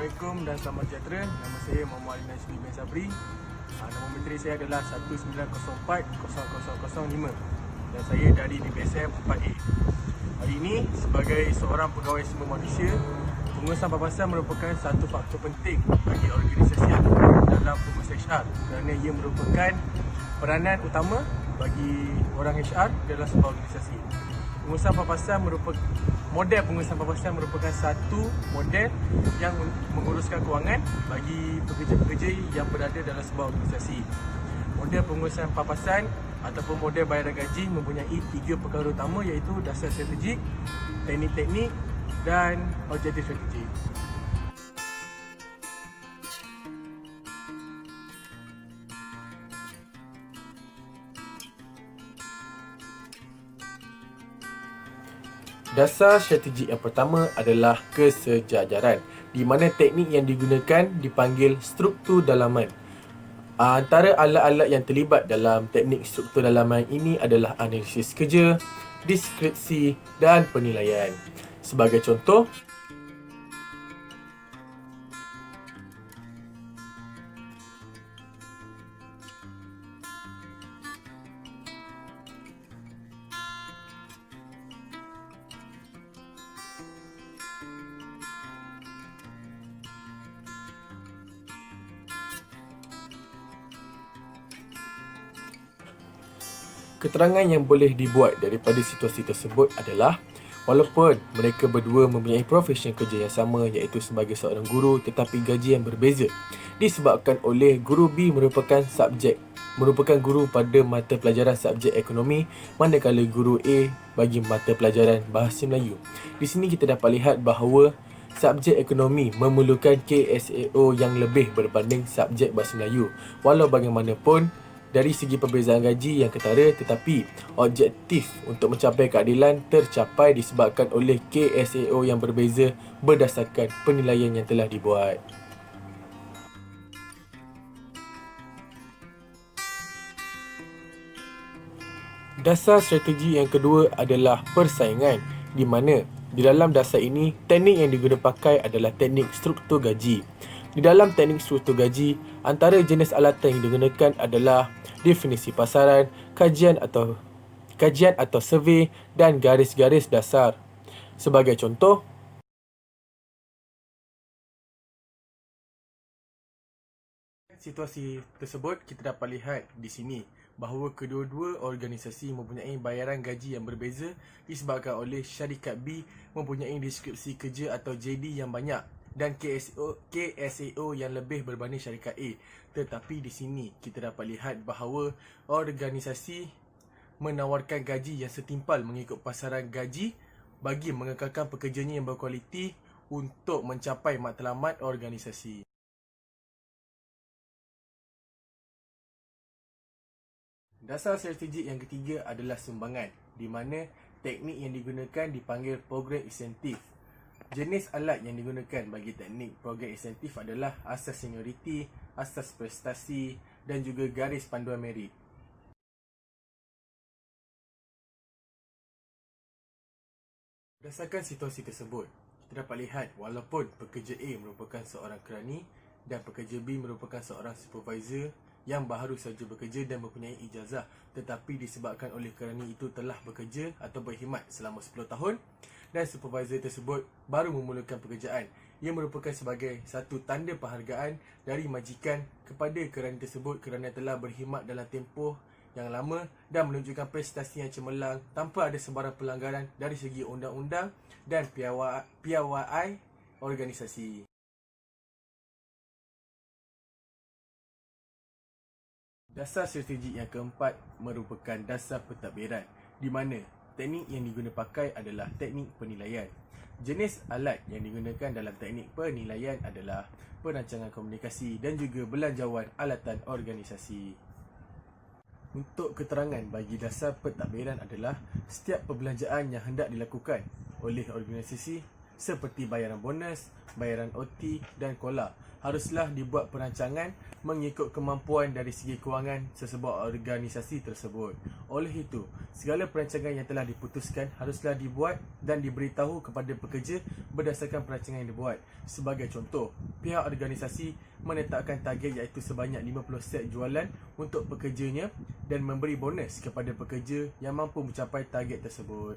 Assalamualaikum dan selamat sejahtera. Nama saya Muhammad Ali Najmi bin Sabri. Nama menteri saya adalah 1904-00005 dan saya dari DBSM 4A. Hari ini sebagai seorang pegawai sumber manusia, pengurusan papasan merupakan satu faktor penting bagi organisasi ataupun dalam pengurusan HR kerana ia merupakan peranan utama bagi orang HR dalam sebuah organisasi. Pengurusan papasan merupakan model pengurusan papasan merupakan satu model yang menguruskan kewangan bagi pekerja-pekerja yang berada dalam sebuah organisasi. Model pengurusan papasan ataupun model bayaran gaji mempunyai 3 perkara utama iaitu dasar strategik, teknik-teknik dan objektif strategik. Dasar strategik yang pertama adalah kesejajaran, di mana teknik yang digunakan dipanggil struktur dalaman. Antara alat-alat yang terlibat dalam teknik struktur dalaman ini adalah analisis kerja, deskripsi dan penilaian. Sebagai contoh, keterangan yang boleh dibuat daripada situasi tersebut adalah walaupun mereka berdua mempunyai profesi kerja yang sama iaitu sebagai seorang guru tetapi gaji yang berbeza disebabkan oleh guru B merupakan guru pada mata pelajaran subjek ekonomi manakala guru A bagi mata pelajaran bahasa Melayu. Di sini kita dapat lihat bahawa subjek ekonomi memerlukan KSAO yang lebih berbanding subjek bahasa Melayu. Walau bagaimanapun dari segi perbezaan gaji yang ketara tetapi objektif untuk mencapai keadilan tercapai disebabkan oleh KSAO yang berbeza berdasarkan penilaian yang telah dibuat. Dasar strategi yang kedua adalah persaingan, di mana di dalam dasar ini teknik yang digunakan pakai adalah teknik struktur gaji. Di dalam teknik struktur gaji, antara jenis alatan yang digunakan adalah definisi pasaran, kajian atau survey dan garis-garis dasar. Sebagai contoh, situasi tersebut kita dapat lihat di sini bahawa kedua-dua organisasi mempunyai bayaran gaji yang berbeza disebabkan oleh syarikat B mempunyai deskripsi kerja atau JD yang banyak dan KSAO yang lebih berbanding syarikat A. Tetapi di sini kita dapat lihat bahawa organisasi menawarkan gaji yang setimpal mengikut pasaran gaji bagi mengekalkan pekerjanya yang berkualiti untuk mencapai matlamat organisasi. Dasar strategik yang ketiga adalah sumbangan, di mana teknik yang digunakan dipanggil program insentif. Jenis alat yang digunakan bagi teknik program insentif adalah asas senioriti, asas prestasi dan juga garis panduan merit. Berdasarkan situasi tersebut, kita dapat lihat walaupun pekerja A merupakan seorang kerani dan pekerja B merupakan seorang supervisor yang baru saja bekerja dan mempunyai ijazah, tetapi disebabkan oleh kerani itu telah bekerja atau berkhidmat selama 10 tahun dan supervisor tersebut baru memulakan pekerjaan. Ia merupakan sebagai satu tanda penghargaan dari majikan kepada kerani tersebut kerana telah berkhidmat dalam tempoh yang lama dan menunjukkan prestasi yang cemerlang tanpa ada sebarang pelanggaran dari segi undang-undang dan piawai organisasi. Dasar strategik yang keempat merupakan dasar pentadbiran, di mana teknik yang digunakan pakai adalah teknik penilaian. Jenis alat yang digunakan dalam teknik penilaian adalah perancangan komunikasi dan juga belanjawan alatan organisasi. Untuk keterangan bagi dasar pentadbiran adalah setiap perbelanjaan yang hendak dilakukan oleh organisasi seperti bayaran bonus, bayaran OT dan kola. Haruslah dibuat perancangan mengikut kemampuan dari segi kewangan sesebuah organisasi tersebut. Oleh itu, segala perancangan yang telah diputuskan haruslah dibuat dan diberitahu kepada pekerja berdasarkan perancangan yang dibuat. Sebagai contoh, pihak organisasi menetapkan target iaitu sebanyak 50 set jualan untuk pekerjanya dan memberi bonus kepada pekerja yang mampu mencapai target tersebut.